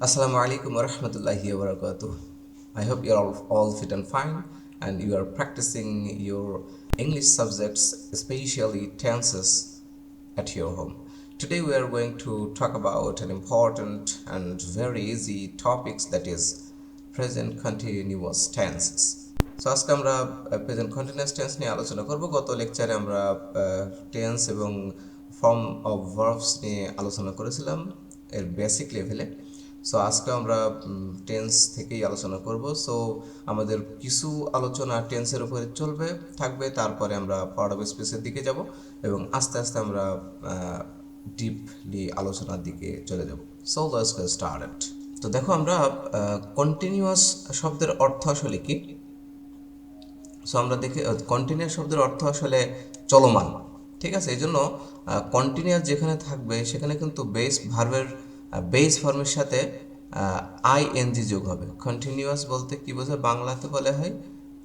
Assalamu alaikum wa rahmatullahi wa barakatuh. I hope you're all fit and fine and you are practicing your English subjects, especially tenses, at your home. Today we are going to talk about an important and very easy topics, that is present continuous tenses. So আজকে আমরা present continuous tense নিয়ে আলোচনা করব। গত লেকচারে আমরা tense এবং form of verbs নিয়ে আলোচনা করেছিলাম এর বেসিক লেভেলে। সো আজকে আমরা টেন্স থেকেই আলোচনা করব। সো আমাদের কিছু আলোচনা টেন্সের উপরে চলবে থাকবে, তারপরে আমরা পার্ট অফ স্পিচের দিকে যাব এবং আস্তে আস্তে আমরা ডিপলি আলোচনার দিকে চলে যাব। So let's get started. তো দেখো, আমরা কন্টিনিউয়াস শব্দের অর্থ আসলে কি। সো আমরা দেখি কন্টিনিউয়াস শব্দের অর্থ আসলে চলমান, ঠিক আছে। এই জন্য কন্টিনিউয়াস যেখানে থাকবে সেখানে কিন্তু বেস ভার্বের বেস ফর্মের সাথে আইএনজি যোগ হবে। কন্টিনিউয়াস বলতে কি বোঝায়, বাংলাতে বলে হয়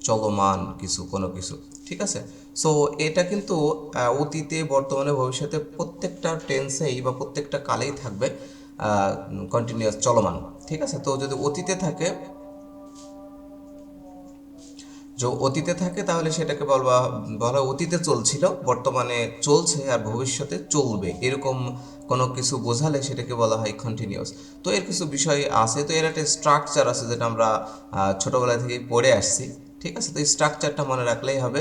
চলমান কিছু, কোনো কিছু, ঠিক আছে। সো এটা কিন্তু অতীতে, বর্তমানে, ভবিষ্যতে প্রত্যেকটা টেন্সেই বা প্রত্যেকটা কালেই থাকবে কন্টিনিউয়াস, চলমান, ঠিক আছে। তো যদি অতীতে থাকে, অতীতে থাকে তাহলে সেটাকে বলা অতীতে চলছিল, বর্তমানে চলছে আর ভবিষ্যতে চলবে, এরকম কোনো কিছু বোঝালে সেটাকে বলা হয় কন্টিনিউয়াস। তো এর কিছু বিষয় আছে, তো এর একটা স্ট্রাকচার আছে যেটা আমরা ছোটোবেলা থেকেই পড়ে আসছি, ঠিক আছে। তো এই স্ট্রাকচারটা মনে রাখলেই হবে।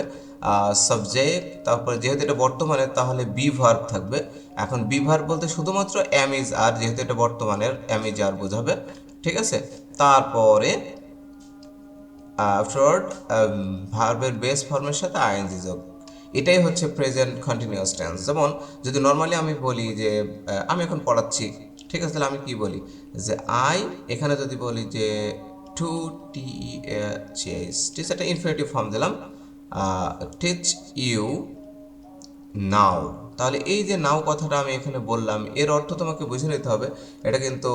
সাবজেক্ট, তারপরে যেহেতু এটা বর্তমানের তাহলে বি ভার্ব থাকবে। এখন বি ভার্ব বলতে শুধুমাত্র এম ইজ আর, যেহেতু এটা বর্তমানের এম ইজ আর বোঝাবে, ঠিক আছে। তারপরে আফটারওয়ার্ড ভার্বের বেস ফর্মের সাথে আইএনজি যোগ, এটাই হচ্ছে প্রেজেন্ট কন্টিনিউয়াস টেন্স। যেমন যদি নর্মালি আমি বলি যে আমি এখন পড়াচ্ছি, ঠিক আছে, তাহলে আমি কি বলি যে আই, এখানে যদি বলি যে টু টিএইচ, ঠিক আছে, একটা ইনফিনিটিভ ফর্ম দিলাম, টিচ ইউ নাও। তাহলে এই যে নাও কথাটা আমি এখানে বললাম, এর অর্থ তোমাকে বুঝে নিতে হবে এটা কিন্তু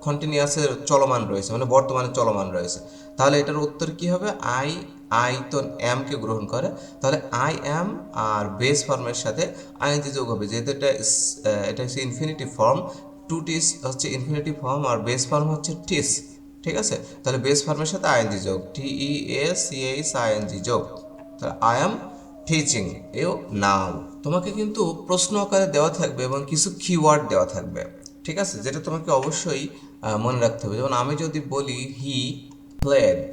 কন্টিনিউয়াসের চলমান রয়েছে, মানে বর্তমানে চলমান রয়েছে। তাহলে এটার উত্তর কি হবে, আই, আই তো এমকে গ্রহণ করে, তাহলে আই এম আর বেস ফর্মের সাথে আইএনজি যোগ হবে, যেহেতু এটা হচ্ছে ইনফিনিটিভ ফর্ম। টু টিস হচ্ছে ইনফিনিটিভ ফর্ম আর বেস ফর্ম হচ্ছে টিস, ঠিক আছে। তাহলে বেস ফর্মের সাথে আইএনজি যোগ, টিইএসিএইচ আইএনজি যোগ, তাহলে আই এম টিচিং ইউ নাও। তোমাকে কিন্তু প্রশ্ন আকারে দেওয়া থাকবে এবং কিছু কিওয়ার্ড দেওয়া থাকবে, ঠিক আছে, যেটা তোমাকে অবশ্যই মনে রাখতে হবে। যেমন আমি যদি বলি he played,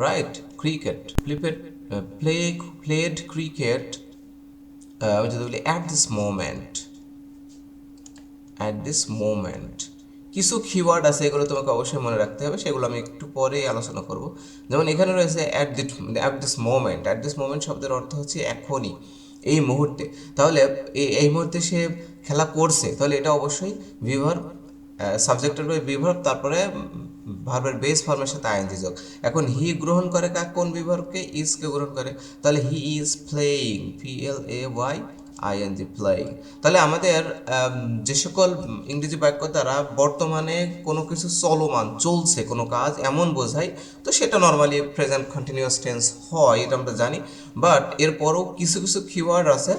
right, cricket, play played cricket, আমি যদি বলি অ্যাট দিস মোমেন্ট, কিছু কিওয়ার্ড আছে, এগুলো তোমাকে অবশ্যই মনে রাখতে হবে, সেগুলো আমি একটু পরে আলোচনা করব। যেমন এখানে রয়েছে অ্যাট দিস মোমেন্ট শব্দের অর্থ হচ্ছে এখনই, এই মুহূর্তে। তাহলে এই মুহূর্তে সে খেলা করছে, তাহলে এটা অবশ্যই বিভার্ব, সাবজেক্টের বিভার্ব, তারপরে ভার্বের বেস ফর্মের সাথে আইএনজি যোগ। এখন হি গ্রহণ করে কোন বিভার্বকে, ইজকে গ্রহণ করে, তাহলে he is playing, PLAY I N G, playing. তাহলে আমাদের যে সকল ইংরেজি বাক্য দ্বারা বর্তমানে কোনো কিছু চলমান, চলছে কোনো কাজ এমন বোঝায়, তো সেটা নর্মালি প্রেজেন্ট কন্টিনিউয়াস টেন্স হয়, এটা আমরা জানি। বাট এরপরও কিছু কিছু কিওয়ার্ড আছে,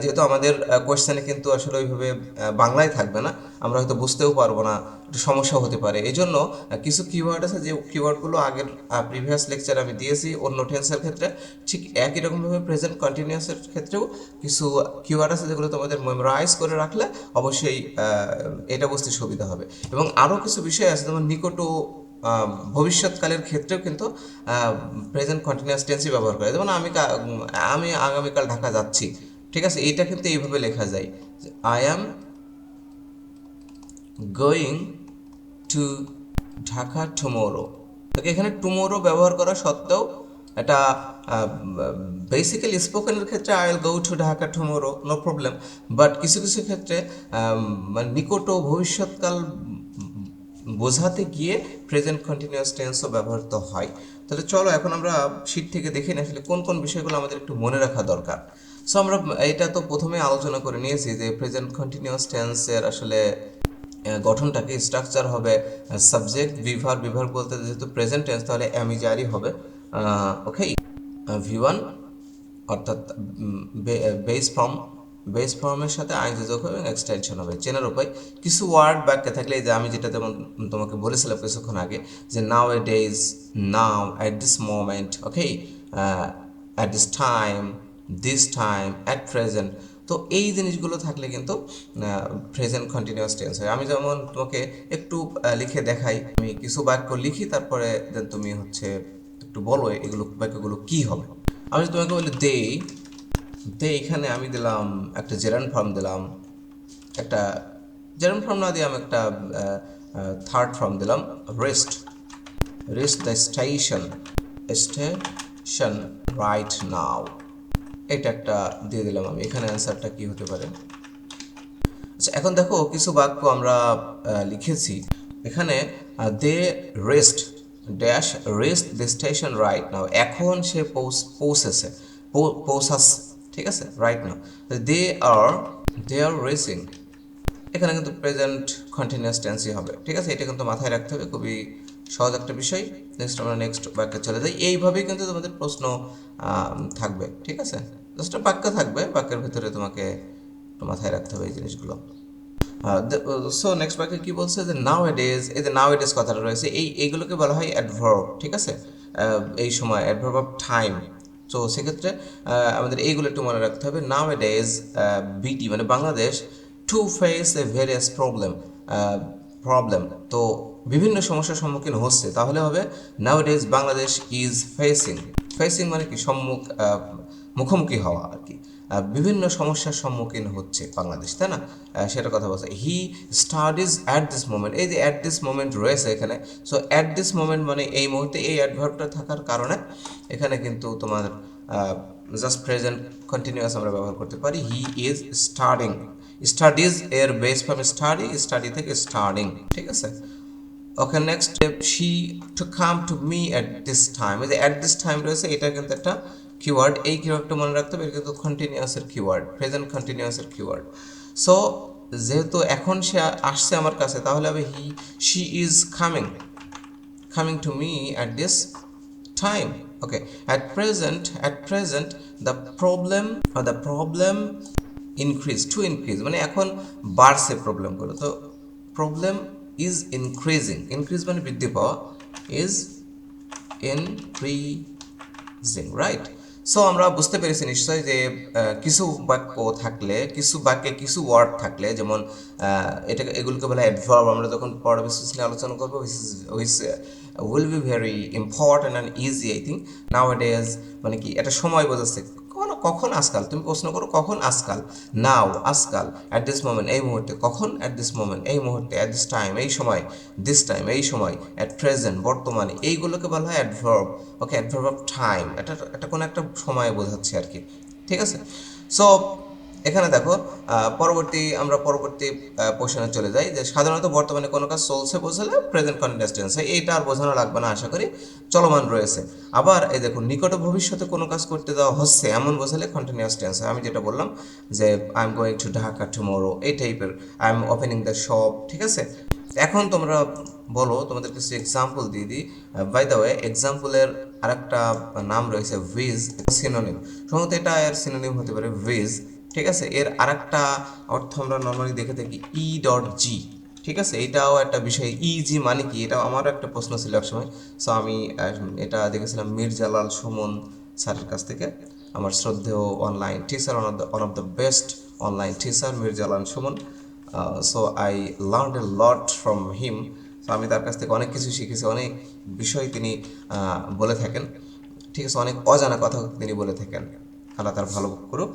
যেহেতু আমাদের কোয়েশ্চেনে কিন্তু আসলে ওইভাবে বাংলায় থাকবে না, আমরা হয়তো বুঝতেও পারবো না, একটু সমস্যা হতে পারে। এই জন্য কিছু কিওয়ার্ড আছে, যে কিওয়ার্ডগুলো আগের প্রিভিয়াস লেকচার আমি দিয়েছি অন্য টেন্সের ক্ষেত্রে, ঠিক একই রকমভাবে প্রেজেন্ট কন্টিনিউয়াসের ক্ষেত্রেও কিছু কিওয়ার্ড আছে যেগুলো তোমাদের মেমোরাইজ করে রাখলে অবশ্যই এটা বুঝতে সুবিধা হবে। এবং আরও কিছু বিষয় আছে, যেমন নিকট ও ভবিষ্যৎকালের ক্ষেত্রেও কিন্তু প্রেজেন্ট কন্টিনিউয়াস টেন্সই ব্যবহার করে। যেমন আমি আগামীকাল ঢাকা যাচ্ছি, ঠিক আছে, এইটা কিন্তু এইভাবে লেখা যায়, I am going to Dhaka tomorrow. তো এখানে টুমোরো ব্যবহার করা সত্ত্বেও এটা বেসিক্যালি স্পোকেনের ক্ষেত্রে I will go to Dhaka tomorrow, no problem. But কিছু কিছু ক্ষেত্রে মানে নিকট ও ভবিষ্যৎকাল বোঝাতে গিয়ে প্রেজেন্ট কন্টিনিউয়াস টেন্সও ব্যবহৃত হয়। তাহলে চলো এখন আমরা শীট থেকে দেখে নিই আসলে কোন কোন বিষয়গুলো আমাদের একটু মনে রাখা দরকার। সো আমরা এটা তো প্রথমে আলোচনা করে নিয়েছি যে প্রেজেন্ট কন্টিনিউয়াস টেন্সের আসলে গঠনটাকে, স্ট্রাকচার হবে সাবজেক্ট, বিভার বলতে যেহেতু প্রেজেন্ট টেন্স তাহলে অ্যামিজারি হবে, ওকে, V1 অর্থাৎ বেস ফর্ম, বেস ফর্মের সাথে আইনজি যোগ হবে এবং এক্সটেনশন হবে। চেনার উপায়, কিছু ওয়ার্ড বাক্যে থাকলে এই যে আমি যেটা যেমন তোমাকে বলেছিলাম কিছুক্ষণ আগে যে nowadays, now, at this moment, okay, at this time, at present. তো এই জিনিসগুলো থাকলে কিন্তু প্রেজেন্ট কন্টিনিউয়াস টেন্স হয়। আমি যেমন তোমাকে একটু লিখে দেখাই, আমি কিছু বাক্য লিখি, তারপরে দেন তুমি হচ্ছে একটু বলো এগুলো বাক্যগুলো কি হবে। আমি যদি তোমাকে বলি দে, এখানে আমি দিলাম একটা জেরান্ড ফর্ম দিলাম, একটা জেরান্ড ফর্ম না দিয়ে আমি একটা থার্ড ফর্ম দিলাম, রেস্ট, দ্য স্টেশন রাইট নাও। এটা একটা দিয়ে দিলাম আমি। এখানে অ্যান্সারটা কি হতে পারে? আচ্ছা, এখন দেখো কিছু বাক্য আমরা লিখেছি এখানে, they rest dash rest the station right now. এখন সে পৌঁছেছে, পৌঁছাচ্ছে, ঠিক আছে, রাইট নাও। দে আর রেসিং, এখানে কিন্তু প্রেজেন্ট কন্টিনিউয়াস টেন্সই হবে, ঠিক আছে। এটা কিন্তু মাথায় রাখতে হবে, খুবই সহজ একটা বিষয়। আমরা নেক্সট বাক্যে চলে যাই। এইভাবেই কিন্তু তোমাদের প্রশ্ন থাকবে, ঠিক আছে। জাস্ট বাক্য থাকবে, বাক্যের ভিতরে তোমাকে মাথায় রাখতে হবে এই জিনিসগুলো। সো নেক্সট বাক্যে কি বলছে যে নাও এডেজ, এই যে নাও এডেজ কথাটা রয়েছে, এইগুলোকে বলা হয় অ্যাডভার্ব, ঠিক আছে। এই সময় অ্যাডভার্ব অফ টাইম। তো সেক্ষেত্রে আমাদের এইগুলো একটু মনে রাখতে হবে। নাও এডেজ বিটি মানে Bangladesh to face A various problem, তো বিভিন্ন সমস্যার সম্মুখীন হচ্ছে, তাহলে হবে নাও এডেজ বাংলাদেশ ইজ ফেসিং মানে কি মুখোমুখি হওয়া আর কি, বিভিন্ন সমস্যার সম্মুখীন হচ্ছে বাংলাদেশ, তাই না? সেটার কথা বলছে। He studies at this moment, এই যে অ্যাট দিস মোমেন্ট রয়েছে এখানে। সো অ্যাট দিস মোমেন্ট মানে এই মুহূর্তে, এই অ্যাডভার্বটা থাকার কারণে এখানে কিন্তু তোমার জাস্ট প্রেজেন্ট কন্টিনিউয়াস আমরা ব্যবহার করতে পারি। হি ইজ স্টাডিজ এর বেস ফর্ম স্টাডি থেকে স্টার্টিং, ঠিক আছে। Okay, next she to come to me at this time, এই যে অ্যাট দিস টাইম রয়েছে, এটা কিন্তু একটা কিওয়ার্ড। এই কিওয়ার্ডটা মনে রাখতে হবে, এটা কিন্তু কন্টিনিউয়াসের কিওয়ার্ড, প্রেজেন্ট কন্টিনিউয়াসের কিওয়ার্ড। সো যেহেতু এখন সে আসছে আমার কাছে, তাহলে হবে she is coming to me at this time. Okay, at present the problem increase মানে এখন বাড়ছে প্রবলেমগুলো। তো প্রবলেম ইজ ইনক্রিজ মানে বৃদ্ধি পাওয়া, ইজ ইনক্রিজিং, রাইট। সো আমরা বুঝতে পেরেছি নিশ্চয়ই যে কিছু বাক্য থাকলে, কিছু বাক্যে কিছু ওয়ার্ড থাকলে, যেমন এগুলোকে বলে অ্যাডভার্ব। আমরা যখন পরবর্তী নিয়ে আলোচনা করবো, which will be very important and easy, I think. Nowadays মানে কি, এটা সময় বোঝাচ্ছে, কখন আজকাল, তুমি প্রশ্ন করো কখন আজকাল, নাও আজকাল, অ্যাট দিস মোমেন্ট এই মুহূর্তে, কখন অ্যাট দিস মোমেন্ট এই মুহূর্তে, অ্যাট দিস টাইম এই সময়, দিস টাইম এই সময়, অ্যাট প্রেজেন্ট বর্তমানে, এইগুলোকে বলা হয় adverb. Okay, adverb of time, এটা কোনো একটা সময় বোঝাচ্ছে আর কি, ঠিক আছে। সো এখানে দেখো আমরা পরবর্তী পোর্শনে চলে যাই, যে সাধারণত বর্তমানে কোনো কাজ চলছে বোঝালে প্রেজেন্ট কন্টিনিউয়াস টেন্স হয়। এইটা আর বোঝানো লাগবে না আশা করি, চলমান রয়েছে। আবার এই দেখুন, নিকট ভবিষ্যতে কোনো কাজ করতে দেওয়া হচ্ছে এমন বোঝালে কন্টিনিউয়াস টেন্স হয়। আমি যেটা বললাম যে I am going to Dhaka tomorrow, এই টাইপের, I am opening the shop, ঠিক আছে। এখন তোমরা বলো, তোমাদের কিছু এক্সাম্পল দিয়ে দিই। বাই দ্য ওয়ে, এক্সাম্পলের আরেকটা নাম রয়েছে ভিজ, সিনোনিম। সম্ভবত এটা এর সিনোনিম হতে পারে ভিজ, ঠিক আছে। এর আরেকটা অর্থ আমরা নর্মালি দেখে থাকি ই.জি, ঠিক আছে। এটাও একটা বিষয়, ইজি মানে কি, এটা আমারও একটা প্রশ্ন ছিল এক সময়। সো আমি এটা দেখেছিলাম মীর জালাল সুমন স্যারের কাছ থেকে, আমার শ্রদ্ধেয় online teacher, one of the best online teacher Mir Jalal Suman. So I learn a lot from him. So আমি তার কাছ থেকে অনেক কিছু শিখেছি, অনেক বিষয় তিনি বলে থাকেন, ঠিক আছে। অনেক অজানা কথা তিনি বলে থাকেন, আল্লাহ তার ভালো করুক।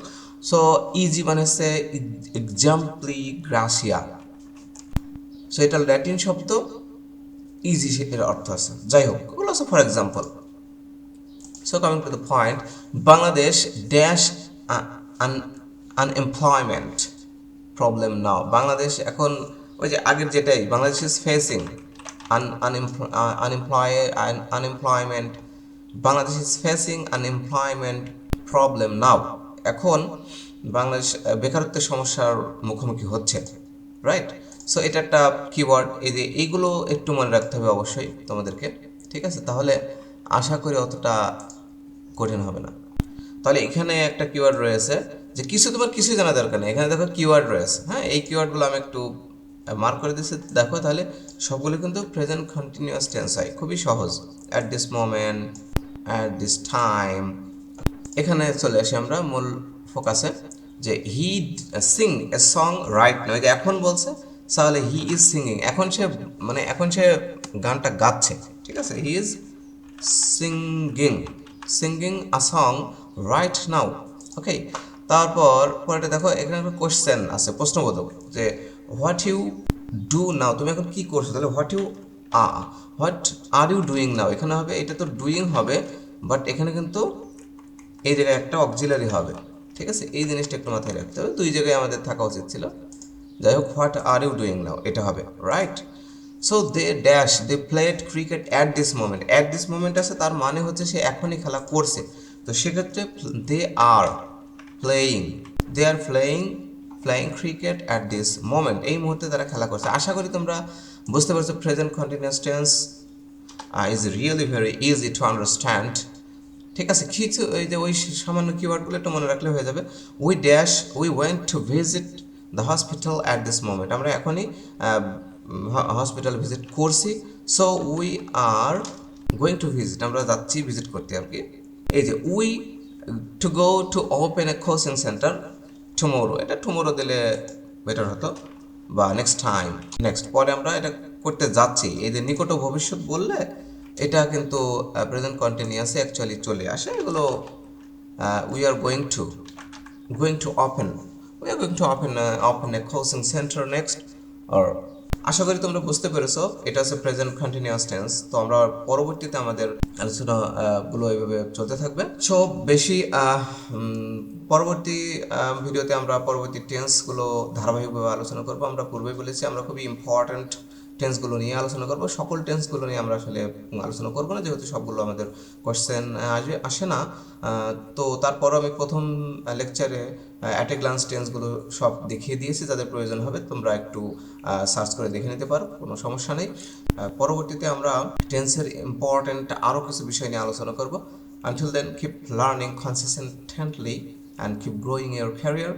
সো ইজি মানে হচ্ছে এক্সাম্পলি গ্রাসিয়া। সো এটা ল্যাটিন শব্দ, ইজি এর অর্থ আছে। যাই হোক, ওগুলো আছে for example. So coming to the point, Bangladesh dash unemployment problem নাও, বাংলাদেশ এখন ওই যে আগের যেটাই, Bangladesh is facing unemployment, Bangladesh is facing unemployment problem নাও, এখন বাংলাদেশ বেকারত্বের সমস্যার মুখোমুখি হচ্ছে, রাইট। সো এটা একটা কিওয়ার্ড। এই যে এইগুলো একটু মনে রাখতে হবে অবশ্যই তোমাদেরকে, ঠিক আছে। তাহলে আশা করি অতটা কঠিন হবে না। তাহলে এখানে একটা কিওয়ার্ড রয়েছে যে তোমার কিছু জানা দরকার নেই, এখানে দেখো কিওয়ার্ড রয়েছে। হ্যাঁ, এই কিওয়ার্ডগুলো আমি একটু মার্ক করে দিচ্ছি, দেখো তাহলে সবগুলো কিন্তু প্রেজেন্ট কন্টিনিউয়াস টেন্স হয়, খুবই সহজ। At this moment, at this time. এখানে চলে আসি আমরা মূল ফোকাসে, যে he sing a song right now, যে এখন বলছে, তাহলে হি ইজ সিঙ্গিং, এখন সে গানটা গাচ্ছে, ঠিক আছে। He is singing, singing a song right now, okay. তারপর পরেটা দেখো, এখানে একটা কোশ্চেন আছে, প্রশ্নবোধক, যে হোয়াট ইউ ডু নাও, তুমি এখন কি করছো, তাহলে what are you doing now, এখানে হবে, এটা তো ডুইং হবে, বাট এখানে কিন্তু এই জায়গায় একটা অক্সিলারি হবে, ঠিক আছে। এই জিনিসটা একটু মাথায় রাখতে হবে, দুই জায়গায় আমাদের থাকা উচিত ছিল। যাই হোক, what are you doing now এটা হবে, right. So they played cricket at this moment, at this moment আছে, তার মানে হচ্ছে সে এখনই খেলা করছে, তো সেক্ষেত্রে they are playing, they are playing cricket at this moment, এই মুহূর্তে তারা খেলা করছে। আশা করি তোমরা বুঝতে পারছো present continuous tense is really very easy to understand, ঠিক আছে। কিছু এই যে ওই সামান্য কিওয়ার্ডগুলো একটু মনে রাখলে হয়ে যাবে। We went to visit the hospital at this moment, আমরা এখনই হসপিটাল ভিজিট করছি। So we are going to visit, আমরা যাচ্ছি ভিজিট করতে আর কি। এই যে we to go to open a coaching centre tomorrow, এটা টুমোরো দিলে বেটার হতো, বা নেক্সট টাইম, নেক্সট, পরে আমরা এটা করতে যাচ্ছি। এই যে নিকট ভবিষ্যৎ বললে এটা কিন্তু প্রেজেন্ট কন্টিনিউয়াসে অ্যাকচুয়ালি চলে আসে। এগুলো we are going to open a coaching centre next, আর আশা করি তোমরা বুঝতে পেরেছো এটা হচ্ছে প্রেজেন্ট কন্টিনিউয়াস টেন্স। তো আমরা পরবর্তীতে আমাদের আলোচনা গুলো এইভাবে চলতে থাকবে। সো বেশি পরবর্তী ভিডিওতে আমরা পরবর্তী টেন্সগুলো ধারাবাহিকভাবে আলোচনা করব। আমরা পূর্বেই বলেছি আমরা খুবই ইম্পর্ট্যান্ট টেন্সগুলো নিয়ে আলোচনা করব, সকল টেন্সগুলো নিয়ে আমরা আসলে আলোচনা করব না, যেহেতু সবগুলো আমাদের কোশ্চেন আসে না। তো তারপরও আমি প্রথম লেকচারে অ্যাট এ গ্লান্স টেন্সগুলো সব দেখিয়ে দিয়েছি, যাদের প্রয়োজন হবে তোমরা একটু সার্চ করে দেখে নিতে পারো, কোনো সমস্যা নেই। পরবর্তীতে আমরা টেন্সের ইম্পর্ট্যান্ট আরও কিছু বিষয় নিয়ে আলোচনা করব। Until then, keep learning consistently and keep growing your career.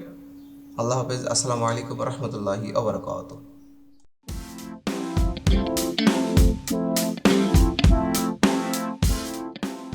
Allah হাফেজ, আসসালামু আলাইকুম রহমতুল্লাহি ওয়া বারাকাতুহু।